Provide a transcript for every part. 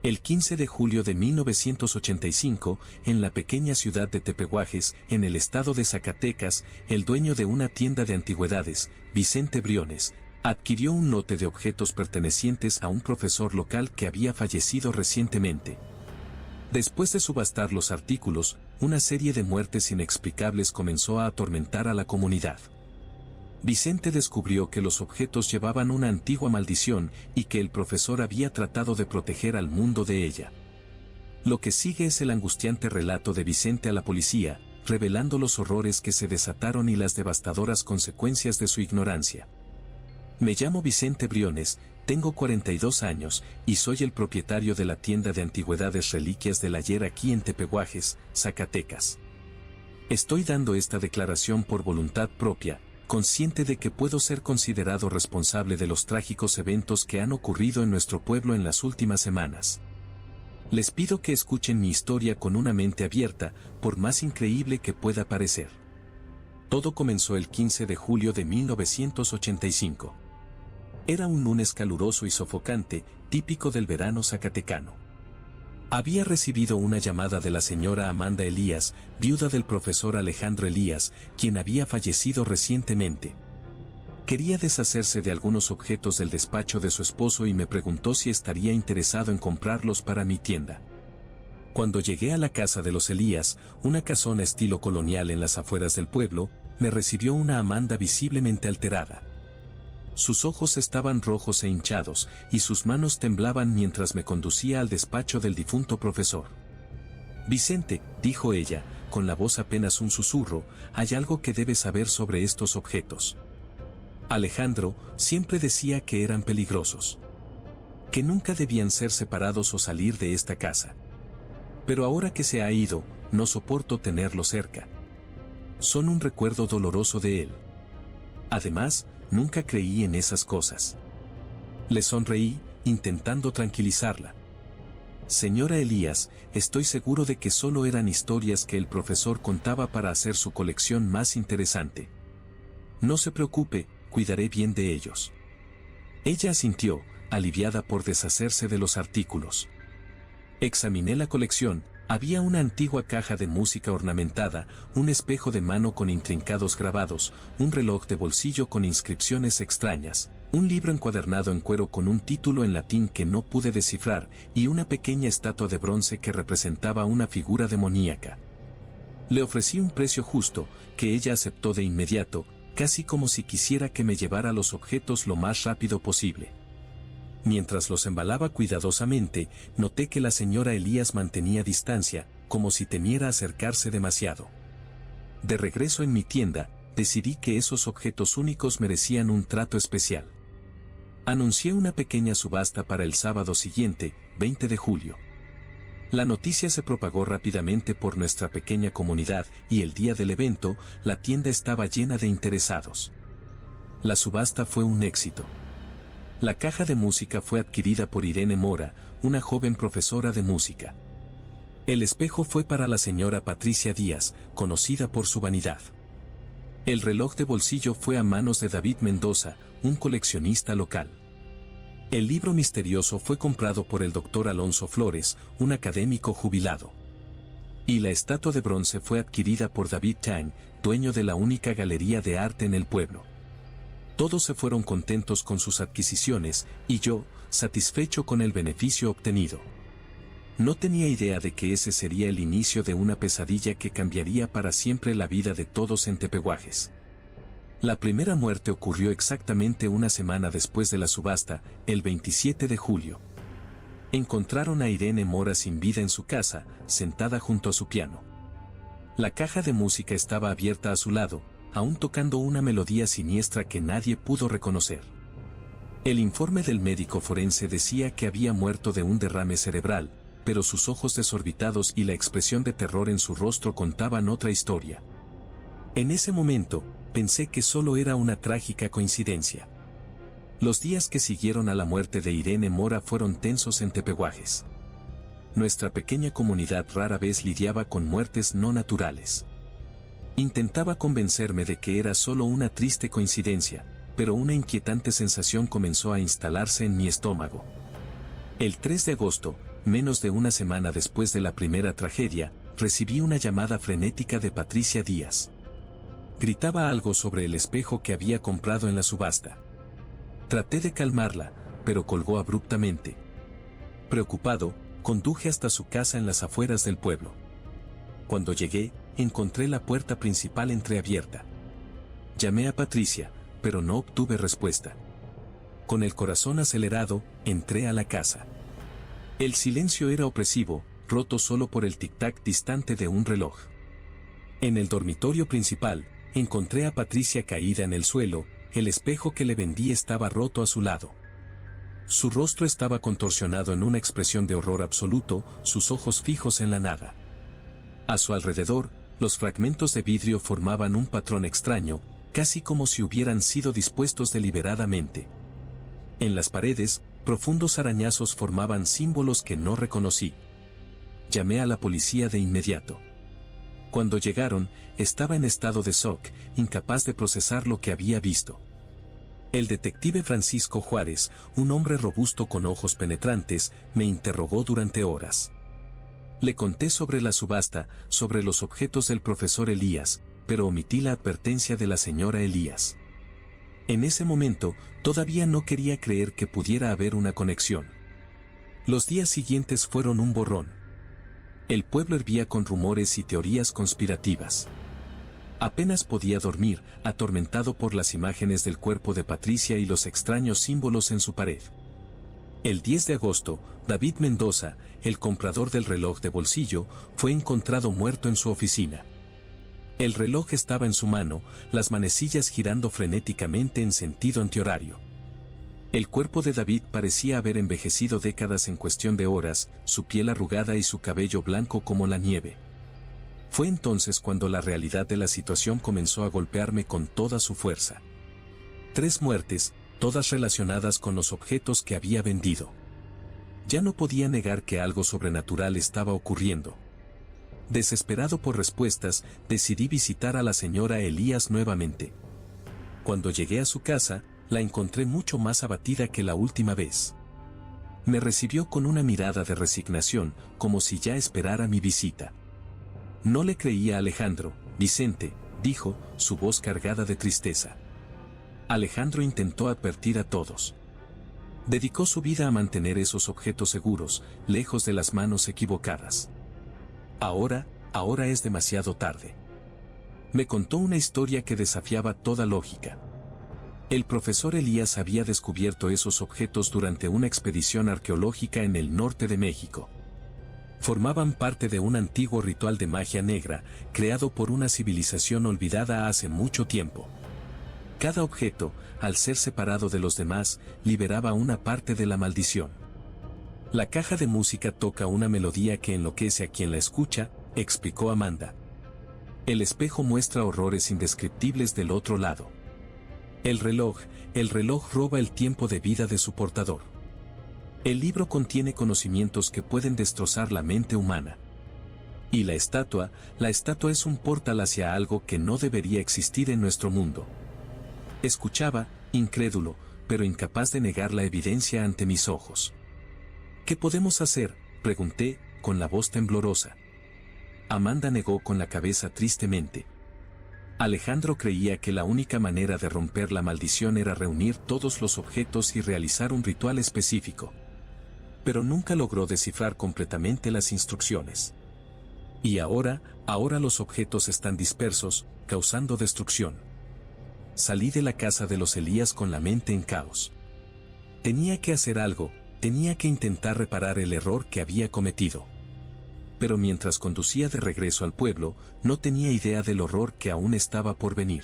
El 15 de julio de 1985, en la pequeña ciudad de Tepehuajes, en el estado de Zacatecas, el dueño de una tienda de antigüedades, Vicente Briones, adquirió un lote de objetos pertenecientes a un profesor local que había fallecido recientemente. Después de subastar los artículos, una serie de muertes inexplicables comenzó a atormentar a la comunidad. Vicente descubrió que los objetos llevaban una antigua maldición y que el profesor había tratado de proteger al mundo de ella. Lo que sigue es el angustiante relato de Vicente a la policía, revelando los horrores que se desataron y las devastadoras consecuencias de su ignorancia. Me llamo Vicente Briones, tengo 42 años y soy el propietario de la tienda de antigüedades Reliquias del Ayer aquí en Tepehuajes, Zacatecas. Estoy dando esta declaración por voluntad propia, consciente de que puedo ser considerado responsable de los trágicos eventos que han ocurrido en nuestro pueblo en las últimas semanas. Les pido que escuchen mi historia con una mente abierta, por más increíble que pueda parecer. Todo comenzó el 15 de julio de 1985. Era un lunes caluroso y sofocante, típico del verano zacatecano. Había recibido una llamada de la señora Amanda Elías, viuda del profesor Alejandro Elías, quien había fallecido recientemente. Quería deshacerse de algunos objetos del despacho de su esposo y me preguntó si estaría interesado en comprarlos para mi tienda. Cuando llegué a la casa de los Elías, una casona estilo colonial en las afueras del pueblo, me recibió una Amanda visiblemente alterada. Sus ojos estaban rojos e hinchados, y sus manos temblaban mientras me conducía al despacho del difunto profesor. Vicente, dijo ella, con la voz apenas un susurro, hay algo que debes saber sobre estos objetos. Alejandro siempre decía que eran peligrosos, que nunca debían ser separados o salir de esta casa. Pero ahora que se ha ido, no soporto tenerlo cerca. Son un recuerdo doloroso de él. Además, nunca creí en esas cosas. Le sonreí, intentando tranquilizarla. Señora Elías, estoy seguro de que solo eran historias que el profesor contaba para hacer su colección más interesante. No se preocupe, cuidaré bien de ellos. Ella asintió, aliviada por deshacerse de los artículos. Examiné la colección. Había una antigua caja de música ornamentada, un espejo de mano con intrincados grabados, un reloj de bolsillo con inscripciones extrañas, un libro encuadernado en cuero con un título en latín que no pude descifrar, y una pequeña estatua de bronce que representaba una figura demoníaca. Le ofrecí un precio justo, que ella aceptó de inmediato, casi como si quisiera que me llevara los objetos lo más rápido posible. Mientras los embalaba cuidadosamente, noté que la señora Elías mantenía distancia, como si temiera acercarse demasiado. De regreso en mi tienda, decidí que esos objetos únicos merecían un trato especial. Anuncié una pequeña subasta para el sábado siguiente, 20 de julio. La noticia se propagó rápidamente por nuestra pequeña comunidad y el día del evento, la tienda estaba llena de interesados. La subasta fue un éxito. La caja de música fue adquirida por Irene Mora, una joven profesora de música. El espejo fue para la señora Patricia Díaz, conocida por su vanidad. El reloj de bolsillo fue a manos de David Mendoza, un coleccionista local. El libro misterioso fue comprado por el doctor Alonso Flores, un académico jubilado. Y la estatua de bronce fue adquirida por David Tang, dueño de la única galería de arte en el pueblo. Todos se fueron contentos con sus adquisiciones, y yo, satisfecho con el beneficio obtenido. No tenía idea de que ese sería el inicio de una pesadilla que cambiaría para siempre la vida de todos en Tepehuajes. La primera muerte ocurrió exactamente una semana después de la subasta, el 27 de julio. Encontraron a Irene Mora sin vida en su casa, sentada junto a su piano. La caja de música estaba abierta a su lado, aún tocando una melodía siniestra que nadie pudo reconocer. El informe del médico forense decía que había muerto de un derrame cerebral, pero sus ojos desorbitados y la expresión de terror en su rostro contaban otra historia. En ese momento, pensé que solo era una trágica coincidencia. Los días que siguieron a la muerte de Irene Mora fueron tensos en Tepehuajes. Nuestra pequeña comunidad rara vez lidiaba con muertes no naturales. Intentaba convencerme de que era solo una triste coincidencia, pero una inquietante sensación comenzó a instalarse en mi estómago. El 3 de agosto, menos de una semana después de la primera tragedia, recibí una llamada frenética de Patricia Díaz. Gritaba algo sobre el espejo que había comprado en la subasta. Traté de calmarla, pero colgó abruptamente. Preocupado, conduje hasta su casa en las afueras del pueblo. Cuando llegué, encontré la puerta principal entreabierta. Llamé a Patricia, pero no obtuve respuesta. Con el corazón acelerado, entré a la casa. El silencio era opresivo, roto solo por el tic-tac distante de un reloj. En el dormitorio principal, encontré a Patricia caída en el suelo, el espejo que le vendí estaba roto a su lado. Su rostro estaba contorsionado en una expresión de horror absoluto, sus ojos fijos en la nada. A su alrededor, los fragmentos de vidrio formaban un patrón extraño, casi como si hubieran sido dispuestos deliberadamente. En las paredes, profundos arañazos formaban símbolos que no reconocí. Llamé a la policía de inmediato. Cuando llegaron, estaba en estado de shock, incapaz de procesar lo que había visto. El detective Francisco Juárez, un hombre robusto con ojos penetrantes, me interrogó durante horas. Le conté sobre la subasta, sobre los objetos del profesor Elías, pero omití la advertencia de la señora Elías. En ese momento, todavía no quería creer que pudiera haber una conexión. Los días siguientes fueron un borrón. El pueblo hervía con rumores y teorías conspirativas. Apenas podía dormir, atormentado por las imágenes del cuerpo de Patricia y los extraños símbolos en su pared. El 10 de agosto, David Mendoza, el comprador del reloj de bolsillo, fue encontrado muerto en su oficina. El reloj estaba en su mano, las manecillas girando frenéticamente en sentido antihorario. El cuerpo de David parecía haber envejecido décadas en cuestión de horas, su piel arrugada y su cabello blanco como la nieve. Fue entonces cuando la realidad de la situación comenzó a golpearme con toda su fuerza. 3 muertes, todas relacionadas con los objetos que había vendido. Ya no podía negar que algo sobrenatural estaba ocurriendo. Desesperado por respuestas, decidí visitar a la señora Elías nuevamente. Cuando llegué a su casa, la encontré mucho más abatida que la última vez. Me recibió con una mirada de resignación, como si ya esperara mi visita. No le creía a Alejandro. Vicente, dijo, su voz cargada de tristeza. Alejandro intentó advertir a todos. Dedicó su vida a mantener esos objetos seguros, lejos de las manos equivocadas. Ahora es demasiado tarde. Me contó una historia que desafiaba toda lógica. El profesor Elías había descubierto esos objetos durante una expedición arqueológica en el norte de México. Formaban parte de un antiguo ritual de magia negra, creado por una civilización olvidada hace mucho tiempo. Cada objeto, al ser separado de los demás, liberaba una parte de la maldición. La caja de música toca una melodía que enloquece a quien la escucha, explicó Amanda. El espejo muestra horrores indescriptibles del otro lado. El reloj roba el tiempo de vida de su portador. El libro contiene conocimientos que pueden destrozar la mente humana. Y la estatua es un portal hacia algo que no debería existir en nuestro mundo. Escuchaba, incrédulo, pero incapaz de negar la evidencia ante mis ojos. ¿Qué podemos hacer?, pregunté, con la voz temblorosa. Amanda negó con la cabeza tristemente. Alejandro creía que la única manera de romper la maldición era reunir todos los objetos y realizar un ritual específico. Pero nunca logró descifrar completamente las instrucciones. Y ahora los objetos están dispersos, causando destrucción. Salí de la casa de los Elías con la mente en caos. Tenía que hacer algo, tenía que intentar reparar el error que había cometido. Pero mientras conducía de regreso al pueblo, no tenía idea del horror que aún estaba por venir.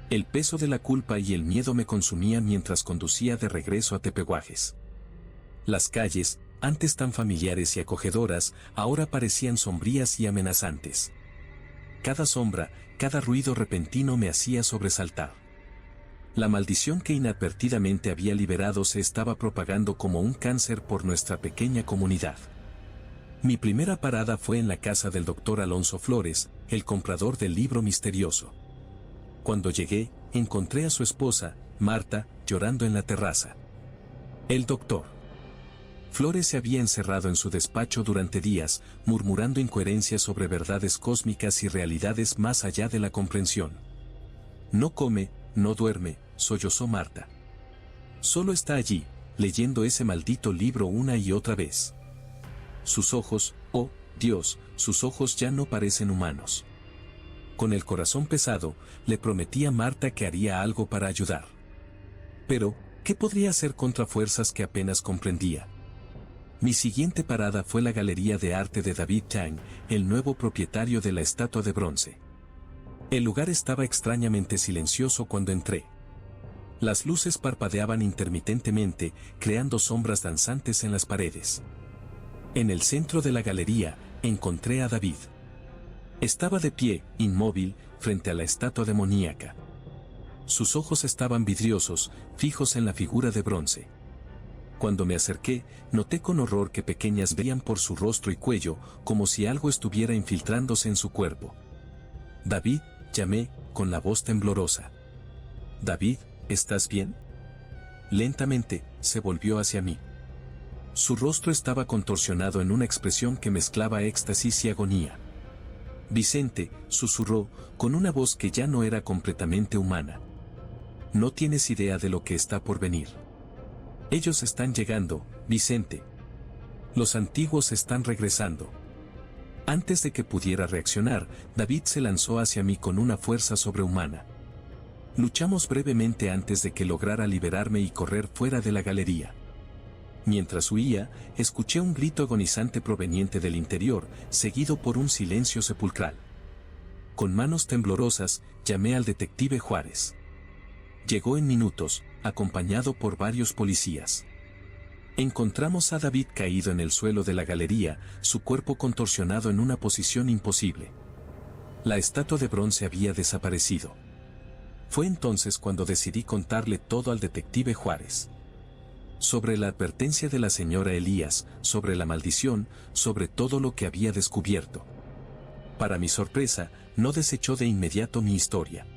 El peso de la culpa y el miedo me consumían mientras conducía de regreso a Tepehuajes. Las calles, antes tan familiares y acogedoras, ahora parecían sombrías y amenazantes. Cada sombra, cada ruido repentino me hacía sobresaltar. La maldición que inadvertidamente había liberado se estaba propagando como un cáncer por nuestra pequeña comunidad. Mi primera parada fue en la casa del doctor Alonso Flores, el comprador del libro misterioso. Cuando llegué, encontré a su esposa, Marta, llorando en la terraza. El doctor Flores se había encerrado en su despacho durante días, murmurando incoherencias sobre verdades cósmicas y realidades más allá de la comprensión. No come, no duerme, sollozó Marta. Solo está allí, leyendo ese maldito libro una y otra vez. Sus ojos, oh, Dios, sus ojos ya no parecen humanos. Con el corazón pesado, le prometí a Marta que haría algo para ayudar. Pero, ¿qué podría hacer contra fuerzas que apenas comprendía? Mi siguiente parada fue la Galería de Arte de David Chang, el nuevo propietario de la estatua de bronce. El lugar estaba extrañamente silencioso cuando entré. Las luces parpadeaban intermitentemente, creando sombras danzantes en las paredes. En el centro de la galería, encontré a David. Estaba de pie, inmóvil, frente a la estatua demoníaca. Sus ojos estaban vidriosos, fijos en la figura de bronce. Cuando me acerqué, noté con horror que pequeñas veían por su rostro y cuello, como si algo estuviera infiltrándose en su cuerpo. David, llamé, con la voz temblorosa. David, ¿estás bien? Lentamente, se volvió hacia mí. Su rostro estaba contorsionado en una expresión que mezclaba éxtasis y agonía. Vicente, susurró, con una voz que ya no era completamente humana. No tienes idea de lo que está por venir. Ellos están llegando, Vicente. Los antiguos están regresando. Antes de que pudiera reaccionar, David se lanzó hacia mí con una fuerza sobrehumana. Luchamos brevemente antes de que lograra liberarme y correr fuera de la galería. Mientras huía, escuché un grito agonizante proveniente del interior, seguido por un silencio sepulcral. Con manos temblorosas, llamé al detective Juárez. Llegó en minutos, acompañado por varios policías. Encontramos a David caído en el suelo de la galería, su cuerpo contorsionado en una posición imposible. La estatua de bronce había desaparecido. Fue entonces cuando decidí contarle todo al detective Juárez. Sobre la advertencia de la señora Elías, sobre la maldición, sobre todo lo que había descubierto. Para mi sorpresa, no desechó de inmediato mi historia.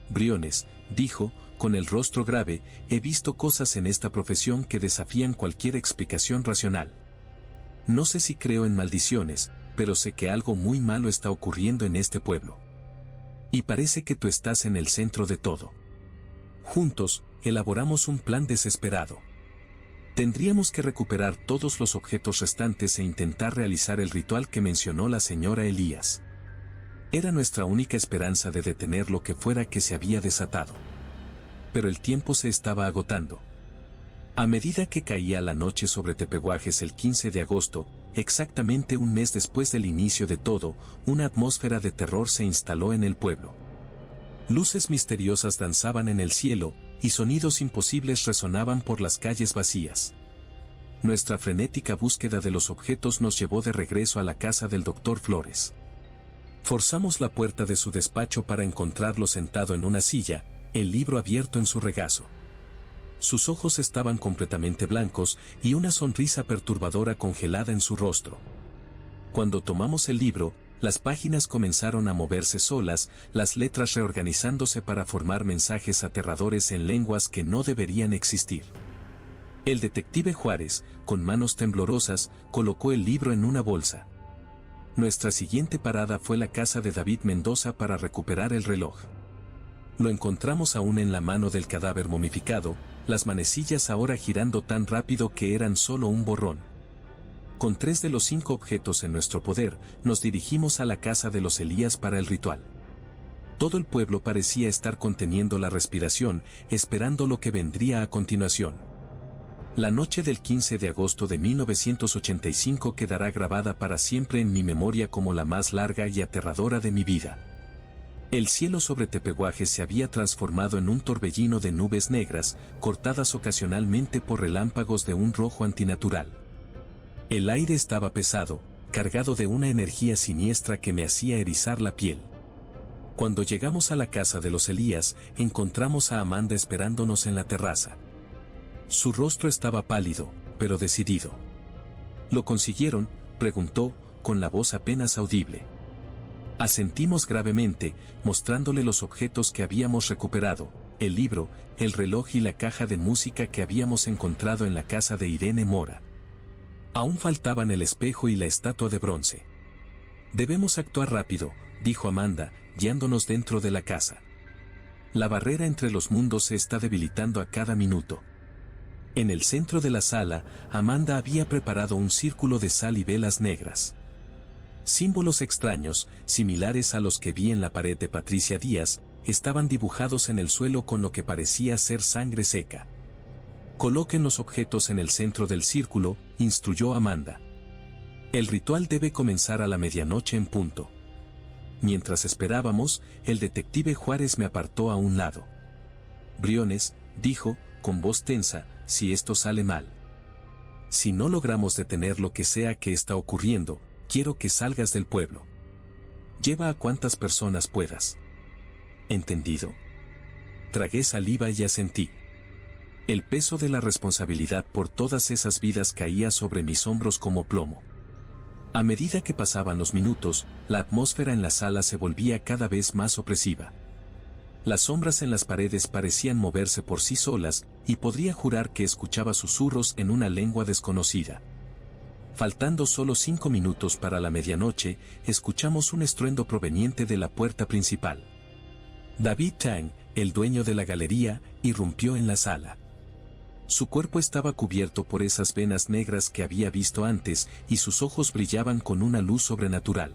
Briones, dijo, con el rostro grave, he visto cosas en esta profesión que desafían cualquier explicación racional. No sé si creo en maldiciones, pero sé que algo muy malo está ocurriendo en este pueblo. Y parece que tú estás en el centro de todo. Juntos, elaboramos un plan desesperado. Tendríamos que recuperar todos los objetos restantes e intentar realizar el ritual que mencionó la señora Elías. Era nuestra única esperanza de detener lo que fuera que se había desatado. Pero el tiempo se estaba agotando. A medida que caía la noche sobre Tepehuajes el 15 de agosto, exactamente un mes después del inicio de todo, una atmósfera de terror se instaló en el pueblo. Luces misteriosas danzaban en el cielo, y sonidos imposibles resonaban por las calles vacías. Nuestra frenética búsqueda de los objetos nos llevó de regreso a la casa del doctor Flores. Forzamos la puerta de su despacho para encontrarlo sentado en una silla, el libro abierto en su regazo. Sus ojos estaban completamente blancos y una sonrisa perturbadora congelada en su rostro. Cuando tomamos el libro, las páginas comenzaron a moverse solas, las letras reorganizándose para formar mensajes aterradores en lenguas que no deberían existir. El detective Juárez, con manos temblorosas, colocó el libro en una bolsa. Nuestra siguiente parada fue la casa de David Mendoza para recuperar el reloj. Lo encontramos aún en la mano del cadáver momificado, las manecillas ahora girando tan rápido que eran solo un borrón. Con 3 de los 5 objetos en nuestro poder, nos dirigimos a la casa de los Elías para el ritual. Todo el pueblo parecía estar conteniendo la respiración, esperando lo que vendría a continuación. La noche del 15 de agosto de 1985 quedará grabada para siempre en mi memoria como la más larga y aterradora de mi vida. El cielo sobre Tepehuajes se había transformado en un torbellino de nubes negras, cortadas ocasionalmente por relámpagos de un rojo antinatural. El aire estaba pesado, cargado de una energía siniestra que me hacía erizar la piel. Cuando llegamos a la casa de los Elías, encontramos a Amanda esperándonos en la terraza. Su rostro estaba pálido, pero decidido. ¿Lo consiguieron?, preguntó, con la voz apenas audible. Asentimos gravemente, mostrándole los objetos que habíamos recuperado, el libro, el reloj y la caja de música que habíamos encontrado en la casa de Irene Mora. Aún faltaban el espejo y la estatua de bronce. Debemos actuar rápido, dijo Amanda, guiándonos dentro de la casa. La barrera entre los mundos se está debilitando a cada minuto. En el centro de la sala, Amanda había preparado un círculo de sal y velas negras. Símbolos extraños, similares a los que vi en la pared de Patricia Díaz, estaban dibujados en el suelo con lo que parecía ser sangre seca. Coloquen los objetos en el centro del círculo, instruyó Amanda. El ritual debe comenzar a la medianoche en punto. Mientras esperábamos, el detective Juárez me apartó a un lado. Briones, dijo, con voz tensa, si esto sale mal. Si no logramos detener lo que sea que está ocurriendo, quiero que salgas del pueblo. Lleva a cuantas personas puedas. ¿Entendido? Tragué saliva y asentí. El peso de la responsabilidad por todas esas vidas caía sobre mis hombros como plomo. A medida que pasaban los minutos, la atmósfera en la sala se volvía cada vez más opresiva. Las sombras en las paredes parecían moverse por sí solas, y podría jurar que escuchaba susurros en una lengua desconocida. Faltando solo 5 minutos para la medianoche, escuchamos un estruendo proveniente de la puerta principal. David Tang, el dueño de la galería, irrumpió en la sala. Su cuerpo estaba cubierto por esas venas negras que había visto antes, y sus ojos brillaban con una luz sobrenatural.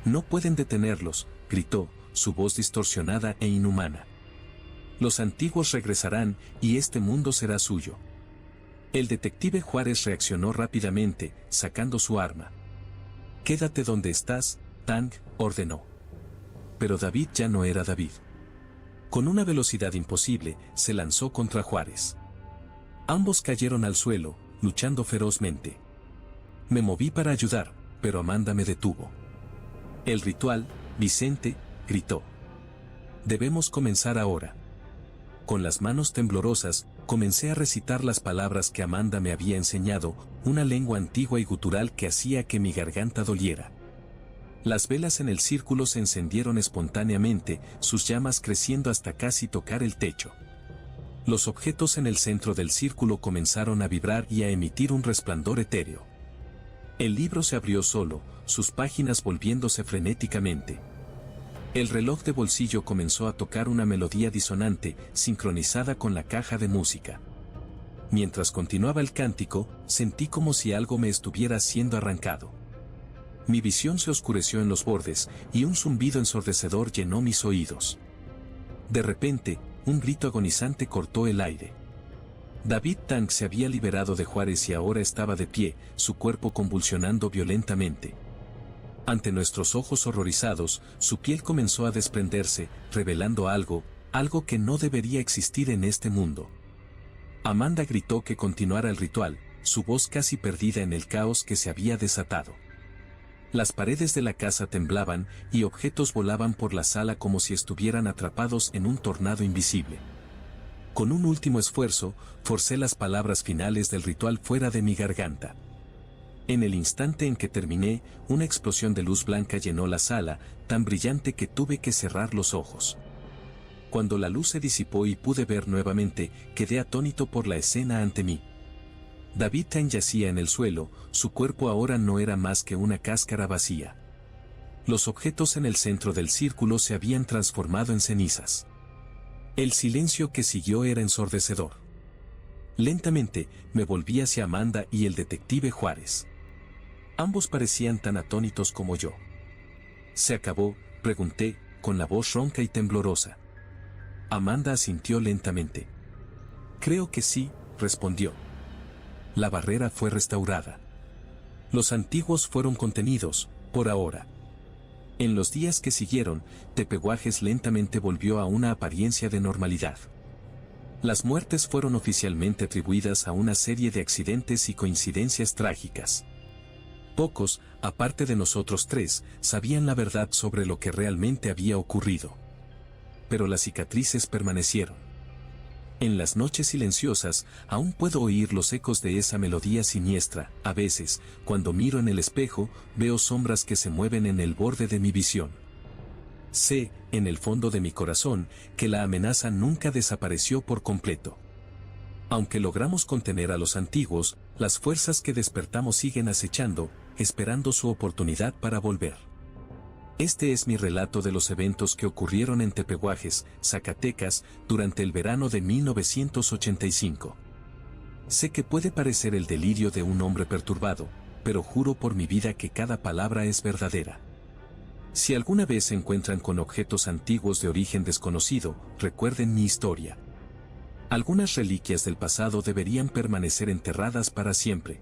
«No pueden detenerlos», gritó, su voz distorsionada e inhumana. «Los antiguos regresarán, y este mundo será suyo». El detective Juárez reaccionó rápidamente, sacando su arma. «Quédate donde estás», Tang ordenó. Pero David ya no era David. Con una velocidad imposible, se lanzó contra Juárez. Ambos cayeron al suelo, luchando ferozmente. Me moví para ayudar, pero Amanda me detuvo. «El ritual, Vicente», gritó. «Debemos comenzar ahora». Con las manos temblorosas, comencé a recitar las palabras que Amanda me había enseñado, una lengua antigua y gutural que hacía que mi garganta doliera. Las velas en el círculo se encendieron espontáneamente, sus llamas creciendo hasta casi tocar el techo. Los objetos en el centro del círculo comenzaron a vibrar y a emitir un resplandor etéreo. El libro se abrió solo, sus páginas volviéndose frenéticamente. El reloj de bolsillo comenzó a tocar una melodía disonante, sincronizada con la caja de música. Mientras continuaba el cántico, sentí como si algo me estuviera siendo arrancado. Mi visión se oscureció en los bordes, y un zumbido ensordecedor llenó mis oídos. De repente, un grito agonizante cortó el aire. David Tang se había liberado de Juárez y ahora estaba de pie, su cuerpo convulsionando violentamente. Ante nuestros ojos horrorizados, su piel comenzó a desprenderse, revelando algo que no debería existir en este mundo. Amanda gritó que continuara el ritual, su voz casi perdida en el caos que se había desatado. Las paredes de la casa temblaban, y objetos volaban por la sala como si estuvieran atrapados en un tornado invisible. Con un último esfuerzo, forcé las palabras finales del ritual fuera de mi garganta. En el instante en que terminé, una explosión de luz blanca llenó la sala, tan brillante que tuve que cerrar los ojos. Cuando la luz se disipó y pude ver nuevamente, quedé atónito por la escena ante mí. David Tang yacía en el suelo, su cuerpo ahora no era más que una cáscara vacía. Los objetos en el centro del círculo se habían transformado en cenizas. El silencio que siguió era ensordecedor. Lentamente, me volví hacia Amanda y el detective Juárez. Ambos parecían tan atónitos como yo. ¿Se acabó?, pregunté, con la voz ronca y temblorosa. Amanda asintió lentamente. «Creo que sí», respondió. La barrera fue restaurada. Los antiguos fueron contenidos, por ahora. En los días que siguieron, Tepehuajes lentamente volvió a una apariencia de normalidad. Las muertes fueron oficialmente atribuidas a una serie de accidentes y coincidencias trágicas. Pocos, aparte de nosotros tres, sabían la verdad sobre lo que realmente había ocurrido. Pero las cicatrices permanecieron. En las noches silenciosas, aún puedo oír los ecos de esa melodía siniestra. A veces, cuando miro en el espejo, veo sombras que se mueven en el borde de mi visión. Sé, en el fondo de mi corazón, que la amenaza nunca desapareció por completo. Aunque logramos contener a los antiguos, las fuerzas que despertamos siguen acechando, esperando su oportunidad para volver. Este es mi relato de los eventos que ocurrieron en Tepehuajes, Zacatecas, durante el verano de 1985. Sé que puede parecer el delirio de un hombre perturbado, pero juro por mi vida que cada palabra es verdadera. Si alguna vez se encuentran con objetos antiguos de origen desconocido, recuerden mi historia. Algunas reliquias del pasado deberían permanecer enterradas para siempre.